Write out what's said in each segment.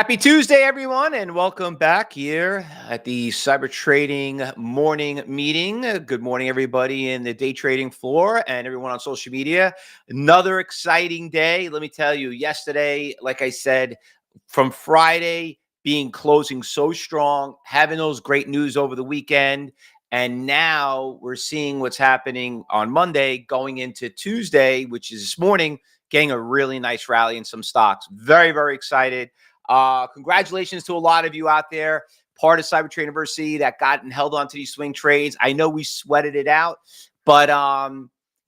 Happy Tuesday, everyone, and welcome back here at the Cyber Trading morning meeting. Good morning, everybody in the day trading floor and everyone on social media. Another exciting day. Let me tell you, yesterday, like I said, from Friday being closing so strong, having those great news over the weekend, and now we're seeing what's happening on Monday going into Tuesday, which is this morning, getting a really nice rally in some stocks. Very, very excited. Congratulations to a lot of you out there, part of CybertradingUniversity that got and held on to these swing trades. I know we sweated it out, but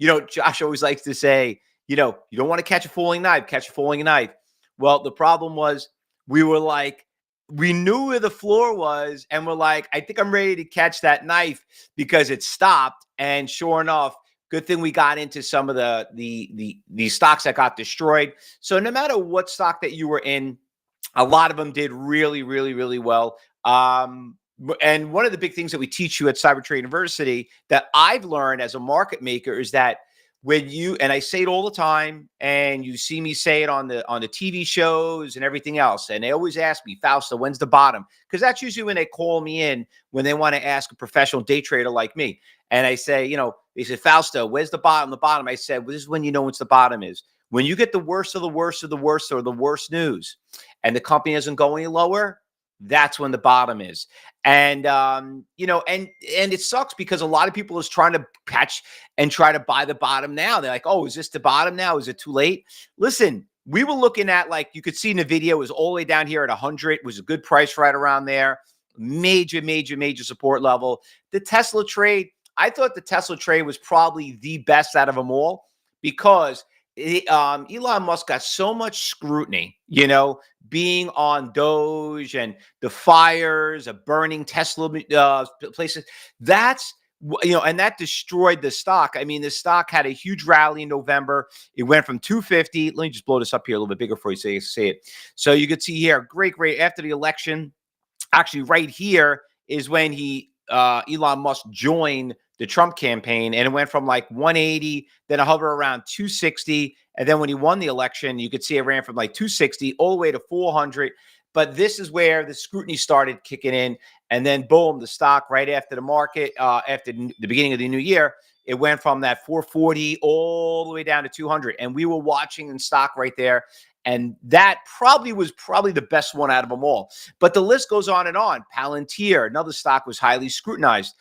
Josh always likes to say, you don't want to catch a falling knife, catch a falling knife. Well, the problem was we knew where the floor was, and we're like, I think I'm ready to catch that knife because it stopped. And sure enough, good thing we got into some of the stocks that got destroyed. So no matter what stock that you were in, a lot of them did really, really, really well. And one of the big things that we teach you at CyberTrading University that I've learned as a market maker is that when you, and I say it all the time, and you see me say it on the TV shows and everything else, and they always ask me, Fausto, when's the bottom? Because that's usually when they call me in when they want to ask a professional day trader like me. And I say, they say, Fausto, where's the bottom? The bottom. I said, well, this is when you know what the bottom is. When you get the worst of the worst of the worst or the worst news and the company doesn't go any lower, that's when the bottom is. And, and it sucks because a lot of people is trying to catch and try to buy the bottom now. They're like, oh, is this the bottom now? Is it too late? Listen, we were looking at, like you could see in the video, it was all the way down here at 100, was a good price right around there. Major, major, major support level. The Tesla trade, I thought the Tesla trade was probably the best out of them all because Elon Musk got so much scrutiny, being on Doge and the fires of burning Tesla places. That's, and that destroyed the stock. I mean, the stock had a huge rally in November. It went from 250. Let me just blow this up here a little bit bigger for you so you see it. So you could see here, great, after the election, actually right here is when Elon Musk joined the Trump campaign, and it went from like 180, then a hover around 260. And then when he won the election, you could see it ran from like 260 all the way to 400. But this is where the scrutiny started kicking in. And then boom, the stock right after the market, after the beginning of the new year, it went from that 440 all the way down to 200. And we were watching in stock right there. And that was the best one out of them all. But the list goes on and on. Palantir, another stock, was highly scrutinized.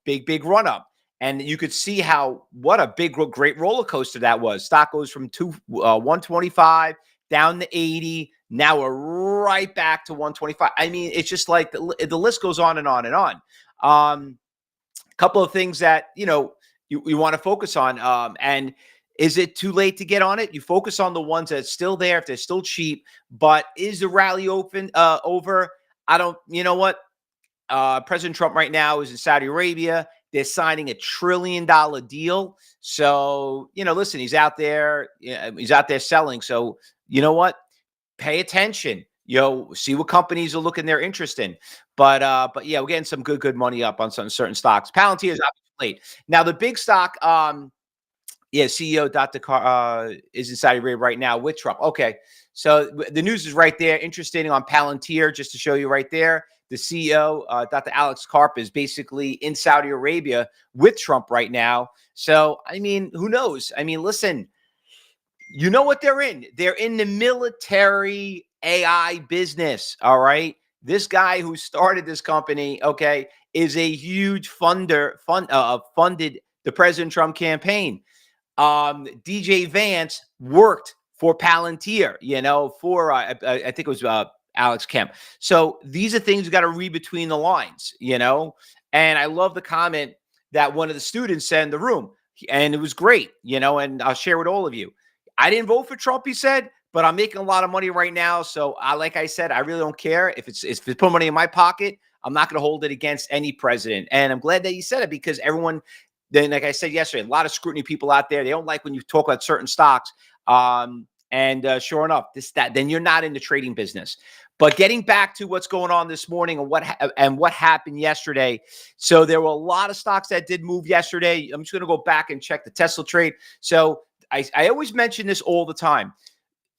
Big run up. And you could see what a great roller coaster that was. Stock goes from 125 down to 80. Now we're right back to 125. I mean, it's just like the list goes on and on and on. A couple of things that, you want to focus on. And is it too late to get on it? You focus on the ones that's still there, if they're still cheap. But is the rally over? You know what? President Trump right now is in Saudi Arabia. They're signing $1 trillion deal. So, listen, he's out there. He's out there selling. So, you know what? Pay attention. See what companies are looking their interest in. But yeah, we're getting some good money up on some certain stocks. Palantir is obviously late. Now, the big stock, CEO Dr. Carr is in Saudi Arabia right now with Trump. Okay, so the news is right there. Interesting on Palantir, just to show you right there. The CEO, Dr. Alex Karp, is basically in Saudi Arabia with Trump right now. So, I mean, who knows? I mean, listen, you know what they're in? They're in the military AI business, all right? This guy who started this company, okay, is a huge funded the President Trump campaign. DJ Vance worked for Palantir, for, I think it was Alex Kemp. So these are things you got to read between the lines, and I love the comment that one of the students said in the room, and it was great, and I'll share with all of you. I didn't vote for Trump, he said, but I'm making a lot of money right now. So like I said, I really don't care if it's put money in my pocket. I'm not going to hold it against any president. And I'm glad that you said it because everyone, then, like I said yesterday, a lot of scrutiny people out there, they don't like when you talk about certain stocks. And sure enough, then you're not in the trading business. But getting back to what's going on this morning and what happened yesterday. So there were a lot of stocks that did move yesterday. I'm just going to go back and check the Tesla trade. So I always mention this all the time.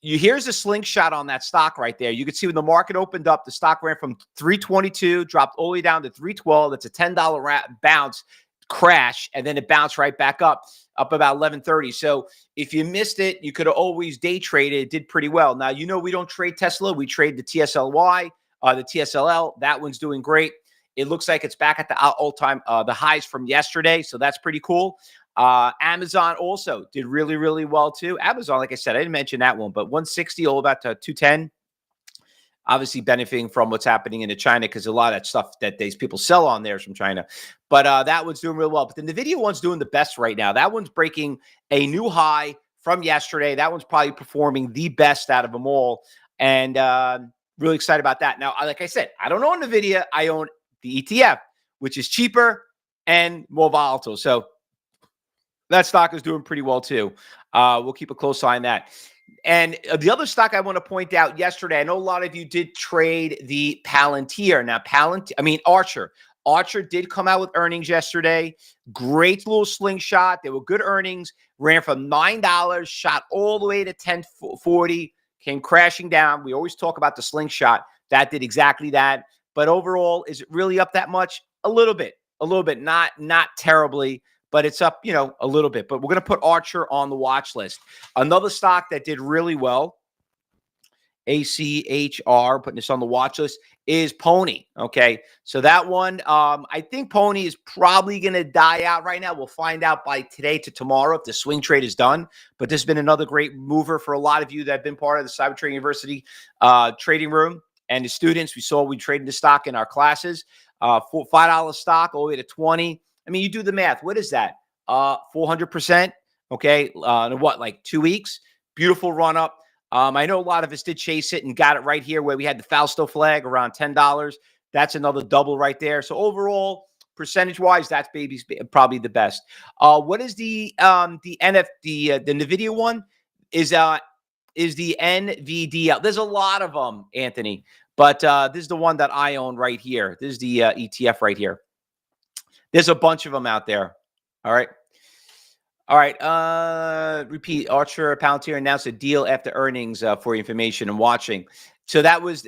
here's a slingshot on that stock right there. You can see when the market opened up, the stock ran from 322, dropped all the way down to 312. That's a $10 bounce, crash, and then it bounced right back up about 11:30. So if you missed it, you could have always day traded. It did pretty well. Now, we don't trade Tesla. We trade the TSLY, the TSLL. That one's doing great. It looks like it's back at the all-time, the highs from yesterday. So that's pretty cool. Amazon also did really, really well too. Amazon, like I said, I didn't mention that one, but 160, all about to 210. Obviously benefiting from what's happening in China, because a lot of that stuff that these people sell on there is from China. But that one's doing real well. But the NVIDIA one's doing the best right now. That one's breaking a new high from yesterday. That one's probably performing the best out of them all. And really excited about that. Now, like I said, I don't own NVIDIA. I own the ETF, which is cheaper and more volatile. So that stock is doing pretty well too. We'll keep a close eye on that. And the other stock I want to point out yesterday, I know a lot of you did trade the Palantir. Now, Archer. Archer did come out with earnings yesterday. Great little slingshot. They were good earnings. Ran from $9, shot all the way to $10.40, came crashing down. We always talk about the slingshot. That did exactly that. But overall, is it really up that much? A little bit, not terribly. But it's up, a little bit. But we're going to put Archer on the watch list. Another stock that did really well, ACHR, putting this on the watch list, is Pony. Okay, so that one, I think Pony is probably going to die out right now. We'll find out by today to tomorrow if the swing trade is done. But this has been another great mover for a lot of you that have been part of the Cyber Trading University trading room. And the students, we traded the stock in our classes, $5 stock all the way to 20. I mean, you do the math. What is that? 400%. Okay. In what, like 2 weeks? Beautiful run up. I know a lot of us did chase it and got it right here where we had the Fausto flag around $10. That's another double right there. So overall, percentage wise, that's probably the best. What is the NVIDIA one? Is the NVDL? There's a lot of them, Anthony, but this is the one that I own right here. This is the ETF right here. There's a bunch of them out there. All right. Repeat. Archer Palantir announced a deal after earnings for your information and watching. So that was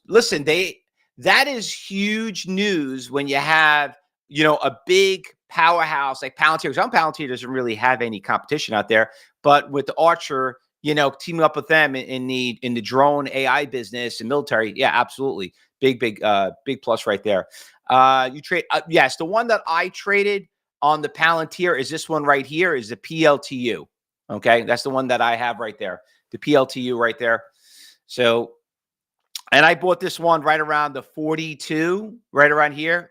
listen, that is huge news when you have, a big powerhouse like Palantir. Palantir doesn't really have any competition out there, but with the Archer, teaming up with them in the drone AI business and military. Yeah, absolutely. Big plus right there. You trade, yes, the one that I traded on the Palantir is this one right here, is the PLTU. Okay, that's the one that I have right there, the PLTU right there. So, and I bought this one right around the 42, right around here.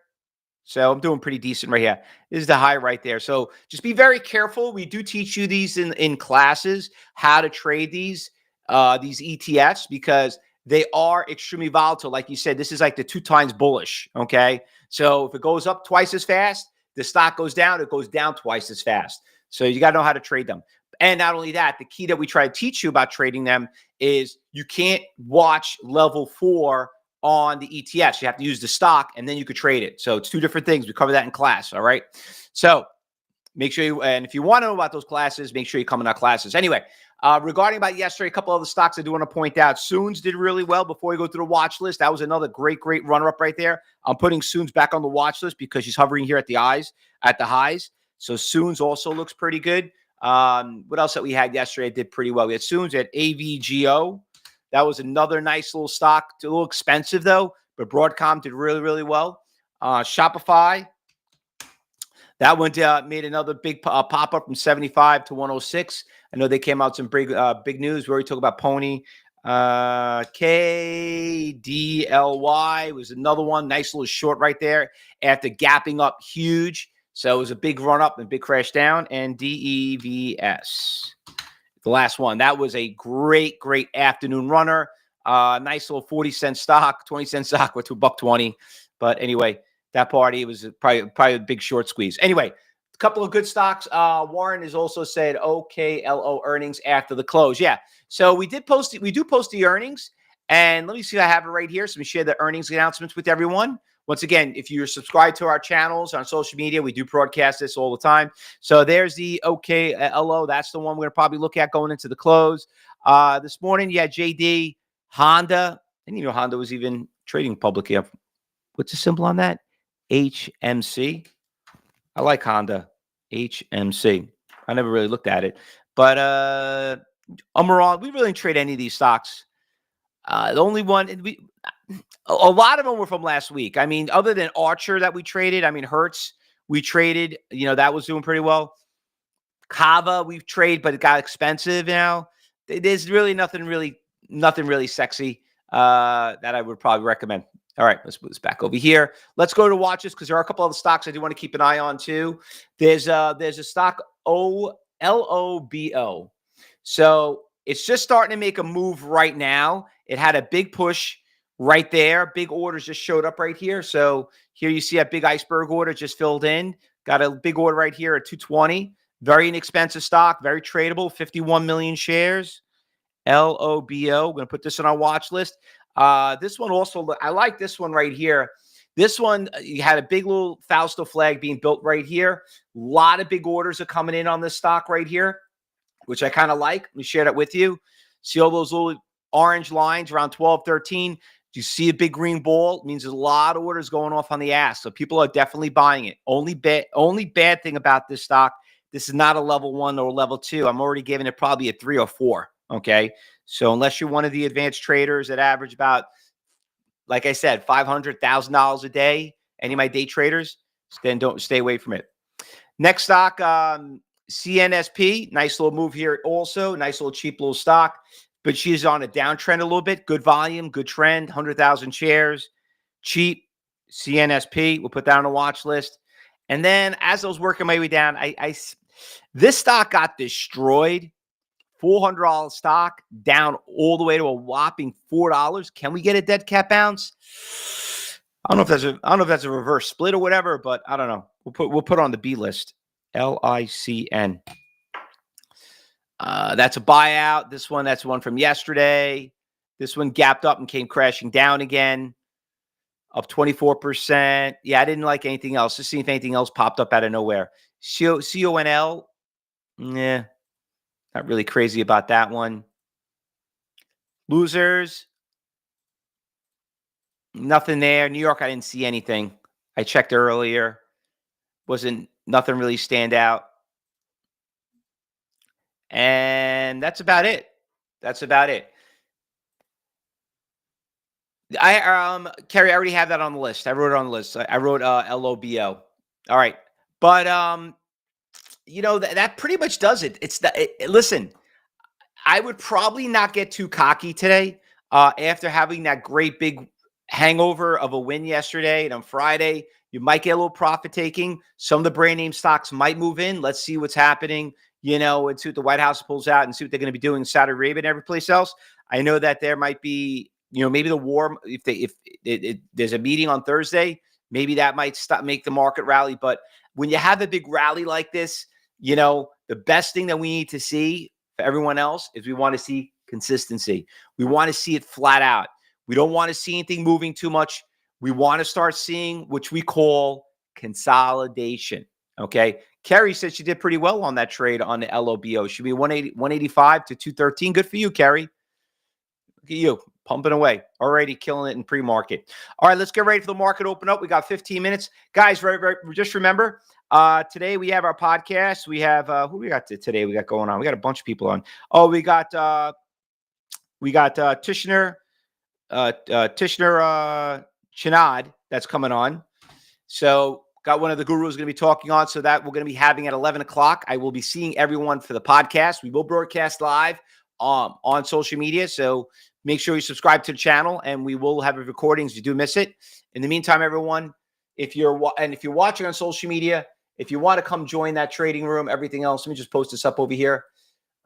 So I'm doing pretty decent right here. This is the high right there. So just be very careful. We do teach you these in classes, how to trade these ETFs, because they are extremely volatile. Like you said, this is like the 2 times bullish. Okay. So if it goes up twice as fast, the stock goes down, it goes down twice as fast. So you got to know how to trade them. And not only that, the key that we try to teach you about trading them is you can't watch level 4 on the ETFs. You have to use the stock and then you could trade it. So it's 2 different things. We cover that in class. All right. So make sure and if you want to know about those classes, make sure you come in our classes. Anyway, regarding about yesterday, a couple of the stocks I do want to point out. Soons did really well before we go through the watch list. That was another great runner-up right there. I'm putting Soons back on the watch list because she's hovering here at the highs. So Soons also looks pretty good. What else that we had yesterday did pretty well? We had Soons at AVGO. That was another nice little stock. It's a little expensive though, but Broadcom did really well. Shopify. That one made another big pop-up from 75 to 106. I know they came out some big news. We already talked about Pony. KDLY was another one. Nice little short right there after gapping up huge. So it was a big run up and big crash down. And DEVS, the last one. That was a great afternoon runner. Nice little 40-cent stock, 20-cent stock with $1.20. But anyway, that party was probably a big short squeeze. Anyway, a couple of good stocks. Warren has also said OKLO earnings after the close. Yeah. So we do post the earnings. And let me see if I have it right here. So we share the earnings announcements with everyone. Once again, if you're subscribed to our channels on social media, we do broadcast this all the time. So there's the OKLO. That's the one we're going to probably look at going into the close. This morning, you had JD, Honda. I didn't even know Honda was even trading public here. What's the symbol on that? HMC. I like Honda. HMC. I never really looked at it. But Amaral, we really didn't trade any of these stocks. The only one, a lot of them were from last week. I mean, other than Archer that we traded, I mean, Hertz, we traded, that was doing pretty well. Kava, we've traded, but it got expensive now. There's really nothing really sexy that I would probably recommend. All right, let's move this back over here. Let's go to watches because there are a couple of the stocks I do want to keep an eye on too. There's a stock LOBO. So it's just starting to make a move right now. It had a big push right there. Big orders just showed up right here. So here you see a big iceberg order just filled in. Got a big order right here at 220. Very inexpensive stock, very tradable, 51 million shares. LOBO. We're going to put this on our watch list. This one also, I like this one right here. This one, you had a big little Fausto flag being built right here. A lot of big orders are coming in on this stock right here, which I kind of like. Let me share that with you. See all those little orange lines around 12, 13. You see a big green ball? It means there's a lot of orders going off on the ass. So people are definitely buying it. Only bad thing about this stock, this is not a level 1 or level 2. I'm already giving it probably a 3 or 4. Okay. So unless you're one of the advanced traders that average about, like I said, $500,000 a day, any of my day traders, then don't stay away from it. Next stock, CNSP. Nice little move here also. Nice little cheap little stock. But she's on a downtrend a little bit. Good volume, good trend, 100,000 shares. Cheap. CNSP. We'll put that on a watch list. And then as I was working my way down, this stock got destroyed. $400 stock down all the way to a whopping $4. Can we get a dead cat bounce? I don't know if that's a reverse split or whatever, but I don't know. We'll put it on the B list. LICN. That's a buyout. That's one from yesterday. This one gapped up and came crashing down again. Up 24%. Yeah, I didn't like anything else. Just see if anything else popped up out of nowhere. CONL. Yeah. Not really crazy about that one. Losers. Nothing there. New York, I didn't see anything. I checked earlier. Nothing really stand out. And that's about it. Kerry, I already have that on the list. I wrote it on the list. I wrote LOBO. All right. But that pretty much does it. Listen, I would probably not get too cocky today after having that great big hangover of a win yesterday. And on Friday, you might get a little profit taking. Some of the brand name stocks might move in. Let's see what's happening, and see what the White House pulls out and see what they're going to be doing in Saudi Arabia and every place else. I know that there might be, maybe the war, if there's a meeting on Thursday, maybe that might make the market rally. But when you have a big rally like this, the best thing that we need to see for everyone else is we want to see consistency. We want to see it flat out. We don't want to see anything moving too much. We want to start seeing, which we call consolidation. Okay. Kerry said she did pretty well on that trade on the LOBO. Should be 185 to 213. Good for you, Kerry. Look at you pumping away. Already killing it in pre-market. All right, let's get ready for the market open up. We got 15 minutes. Guys, just remember, today we have our podcast. We have, who we got today? We got going on. We got a bunch of people on. Oh, we got Tishner Chinad that's coming on. So got one of the gurus going to be talking on. So that we're going to be having at 11 o'clock. I will be seeing everyone for the podcast. We will broadcast live on social media. So make sure you subscribe to the channel and we will have recordings if you do miss it. In the meantime, everyone, if you're watching on social media, if you want to come join that trading room, everything else, let me just post this up over here.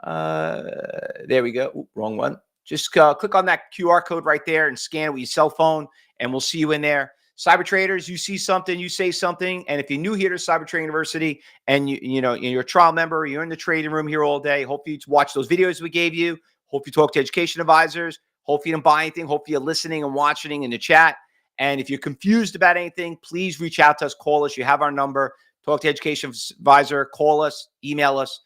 There we go. Ooh, wrong one. Just click on that QR code right there and scan it with your cell phone, and we'll see you in there. Cyber traders, you see something, you say something, and if you're new here to Cyber Trading University and you're a trial member, you're in the trading room here all day. Hope you watch those videos we gave you. Hope you talk to education advisors. Hope you didn't buy anything. Hope you're listening and watching in the chat. And if you're confused about anything, please reach out to us. Call us. You have our number. Talk to education advisor. Call us. Email us.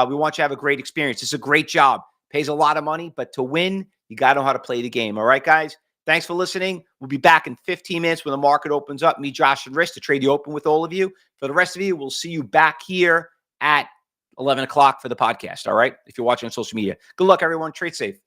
We want you to have a great experience. It's a great job. Pays a lot of money, but to win, you got to know how to play the game. All right, guys? Thanks for listening. We'll be back in 15 minutes when the market opens up. Me, Josh, and Rich to trade the open with all of you. For the rest of you, we'll see you back here at 11 o'clock for the podcast. All right? If you're watching on social media. Good luck, everyone. Trade safe.